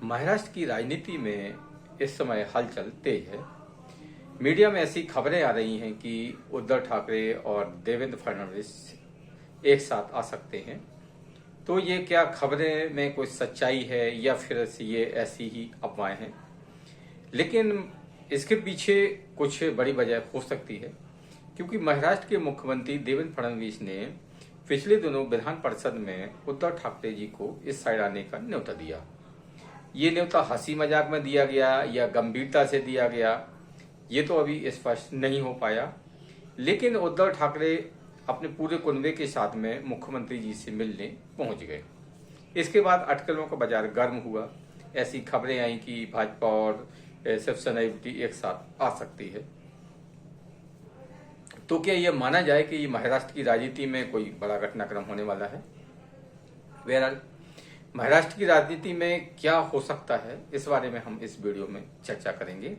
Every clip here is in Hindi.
महाराष्ट्र की राजनीति में इस समय हलचल तेज है। मीडिया में ऐसी खबरें आ रही हैं कि उद्धव ठाकरे और देवेंद्र फडणवीस एक साथ आ सकते हैं। तो ये क्या खबरें में कोई सच्चाई है या फिर ये ऐसी ही अफवाहें हैं? लेकिन इसके पीछे कुछ बड़ी वजह हो सकती है, क्योंकि महाराष्ट्र के मुख्यमंत्री देवेंद्र फडणवीस ने पिछले दिनों विधान परिषद में उद्धव ठाकरे जी को इस साइड आने का न्योता दिया। ये न्योता हंसी मजाक में दिया गया या गंभीरता से दिया गया, ये तो अभी स्पष्ट नहीं हो पाया। लेकिन उद्धव ठाकरे अपने पूरे कुनबे के साथ में मुख्यमंत्री जी से मिलने पहुंच गए। इसके बाद अटकलों का बाजार गर्म हुआ। ऐसी खबरें आई कि भाजपा और शिवसेना युवती एक साथ आ सकती है। तो क्या यह माना जाए कि महाराष्ट्र की राजनीति में कोई बड़ा घटनाक्रम होने वाला है? बहरहाल महाराष्ट्र की राजनीति में क्या हो सकता है, इस बारे में हम इस वीडियो में चर्चा करेंगे।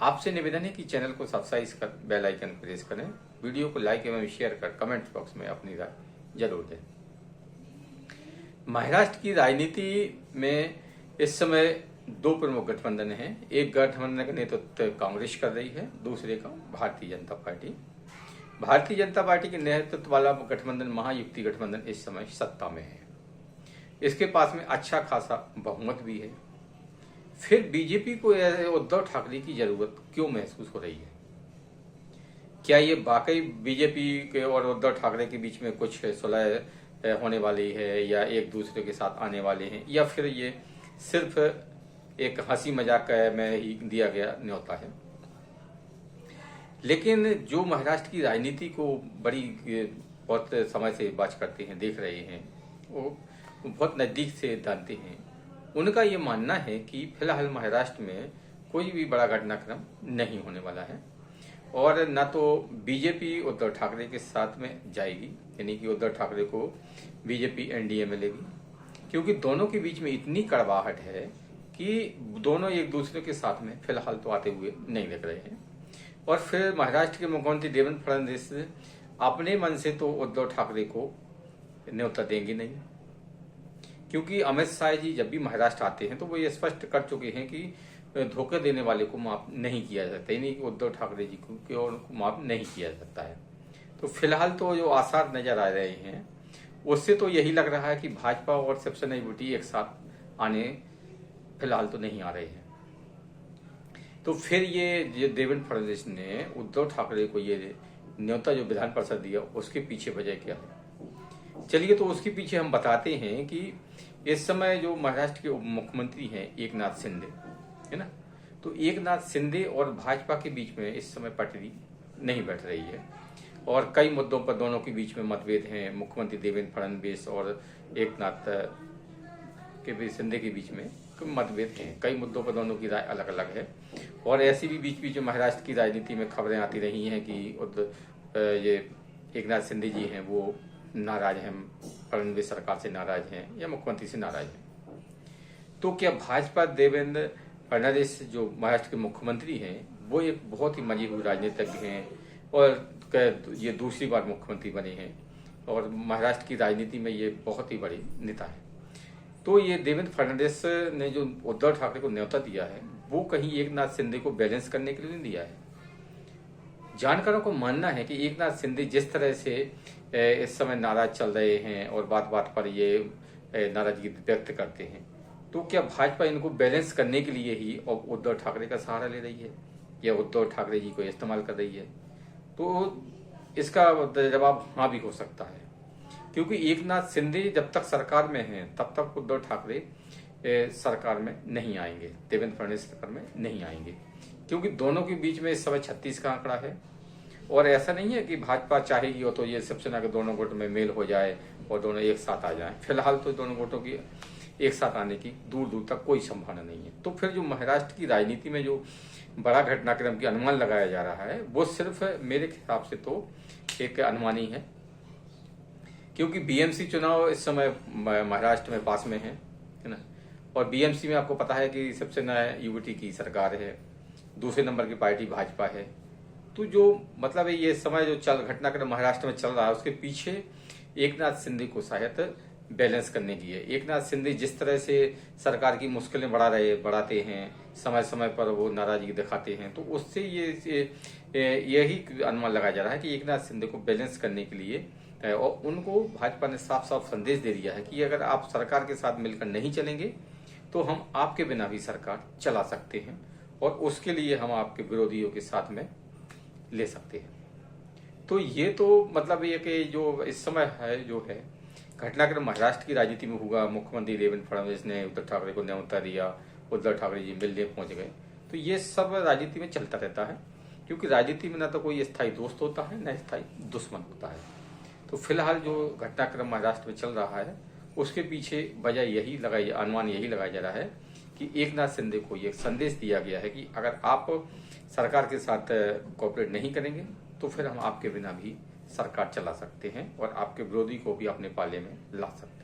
आपसे निवेदन है कि चैनल को सब्सक्राइब कर बेल आइकन प्रेस करें, वीडियो को लाइक एवं शेयर कर कमेंट बॉक्स में अपनी राय जरूर दें। महाराष्ट्र की राजनीति में इस समय दो प्रमुख गठबंधन हैं। एक गठबंधन का नेतृत्व कांग्रेस कर रही है, दूसरे का भारतीय जनता पार्टी। भारतीय जनता पार्टी के नेतृत्व वाला गठबंधन महायुति गठबंधन इस समय सत्ता में है। इसके पास में अच्छा खासा बहुमत भी है। फिर बीजेपी को उद्धव ठाकरे की जरूरत क्यों महसूस हो रही है? क्या ये वाकई बीजेपी के और उद्धव ठाकरे के बीच में कुछ सुलह होने वाली है, या एक दूसरे के साथ आने वाले हैं, या फिर ये सिर्फ एक हंसी मजाक में ही दिया गया न्योता है? लेकिन जो महाराष्ट्र की राजनीति को बहुत समय से वाच करते हैं, देख रहे हैं, वो बहुत नजदीक से जानते हैं, उनका ये मानना है कि फिलहाल महाराष्ट्र में कोई भी बड़ा घटनाक्रम नहीं होने वाला है और न तो बीजेपी उद्धव ठाकरे के साथ में जाएगी, यानी कि उद्धव ठाकरे को बीजेपी एनडीए में लेगी, क्योंकि दोनों के बीच में इतनी कड़वाहट है कि दोनों एक दूसरे के साथ में फिलहाल तो आते हुए नहीं दिख रहे हैं। और फिर महाराष्ट्र के मुख्यमंत्री देवेंद्र फडणवीस अपने मन से तो उद्धव ठाकरे को न्योता देंगे नहीं, क्योंकि अमित शाह जी जब भी महाराष्ट्र आते हैं तो वो ये स्पष्ट कर चुके हैं कि धोखे देने वाले को माफ नहीं किया जाता, यानी कि उद्धव ठाकरे जी को माफ नहीं किया जाता है। तो फिलहाल तो जो आसार नजर आ रहे हैं उससे तो यही लग रहा है कि भाजपा और शिवसेना युवती एक साथ आने फिलहाल तो नहीं आ रहे हैं। तो फिर ये देवेंद्र फडणवीस ने उद्धव ठाकरे को ये न्योता जो विधान परिषद दिया, उसके पीछे वजह क्या है? चलिए, तो उसके पीछे हम बताते हैं कि इस समय जो महाराष्ट्र के उप मुख्यमंत्री हैं एकनाथ शिंदे, है ना, तो एकनाथ शिंदे और भाजपा के बीच में इस समय पटरी नहीं बैठ रही है और कई मुद्दों पर दोनों के बीच में मतभेद हैं। मुख्यमंत्री देवेंद्र फडणवीस और एकनाथ के शिंदे के बीच में मतभेद हैं, कई मुद्दों पर दोनों की राय अलग अलग है। और ऐसी भी बीच बीच में महाराष्ट्र की राजनीति में खबरें आती रही हैं कि ये एकनाथ शिंदे जी हैं वो नाराज हैं, फडणवीस सरकार से नाराज हैं या मुख्यमंत्री से नाराज हैं। तो क्या भाजपा देवेंद्र फडणवीस जो महाराष्ट्र के मुख्यमंत्री हैं वो एक बहुत ही मंजी हुए राजनीतिज्ञ हैं और ये दूसरी बार मुख्यमंत्री बने हैं और महाराष्ट्र की राजनीति में ये बहुत ही बड़ी नेता है। तो ये देवेंद्र फडणवीस ने जो उद्धव ठाकरे को न्योता दिया है वो कहीं एकनाथ शिंदे को बैलेंस करने के लिए नहीं दिया है। जानकारों को मानना है कि एकनाथ शिंदे जिस तरह से इस समय नाराज चल रहे हैं और बात बात पर ये नाराजगी व्यक्त करते हैं, तो क्या भाजपा इनको बैलेंस करने के लिए ही उद्धव ठाकरे का सहारा ले रही है या उद्धव ठाकरे जी को इस्तेमाल कर रही है? तो इसका जवाब हाँ भी हो सकता है, क्योंकि एकनाथ शिंदे जब तक सरकार में हैं तब तक उद्धव ठाकरे सरकार में नहीं आएंगे, देवेंद्र फडणवीस सरकार में नहीं आएंगे, क्योंकि दोनों के बीच में इस समय 36 का आंकड़ा है। और ऐसा नहीं है कि भाजपा चाहेगी हो तो ये शिवसेना के दोनों गुट में मेल हो जाए और दोनों एक साथ आ जाएं। फिलहाल तो दोनों गुटों की एक साथ आने की दूर दूर तक कोई संभावना नहीं है। तो फिर जो महाराष्ट्र की राजनीति में जो बड़ा घटनाक्रम की अनुमान लगाया जा रहा है वो सिर्फ मेरे हिसाब से तो एक अनुमान ही है, क्योंकि बीएमसी चुनाव इस समय महाराष्ट्र में पास में है ना, और बीएमसी में आपको पता है कि शिवसेना युवती की सरकार है, दूसरे नंबर की पार्टी भाजपा है। तो जो ये समय जो घटनाक्रम महाराष्ट्र में चल रहा है उसके पीछे एकनाथ शिंदे को शायद बैलेंस करने की है। एकनाथ शिंदे जिस तरह से सरकार की मुश्किलें बढ़ाते हैं, समय समय पर वो नाराजगी दिखाते हैं, तो उससे यही अनुमान लगाया जा रहा है कि एकनाथ शिंदे को बैलेंस करने के लिए और उनको भाजपा ने साफ साफ संदेश दे दिया है कि अगर आप सरकार के साथ मिलकर नहीं चलेंगे तो हम आपके बिना भी सरकार चला सकते हैं और उसके लिए हम आपके विरोधियों के साथ में ले सकते हैं। तो ये तो मतलब ये कि जो इस समय है जो है घटनाक्रम महाराष्ट्र की राजनीति में हुआ, मुख्यमंत्री देवेंद्र फडणवीस ने उद्धव ठाकरे को न्योता दिया, उद्धव ठाकरे जी मिलने पहुंच गए, तो ये सब राजनीति में चलता रहता है, क्योंकि राजनीति में ना तो कोई स्थायी दोस्त होता है न स्थायी दुश्मन होता है। तो फिलहाल जो घटनाक्रम महाराष्ट्र में चल रहा है उसके पीछे वजह यही लगाई, अनुमान यही लगाया जा रहा है कि एकनाथ शिंदे को ये संदेश दिया गया है कि अगर आप सरकार के साथ कोऑपरेट नहीं करेंगे तो फिर हम आपके बिना भी सरकार चला सकते हैं और आपके विरोधी को भी अपने पाले में ला सकते हैं।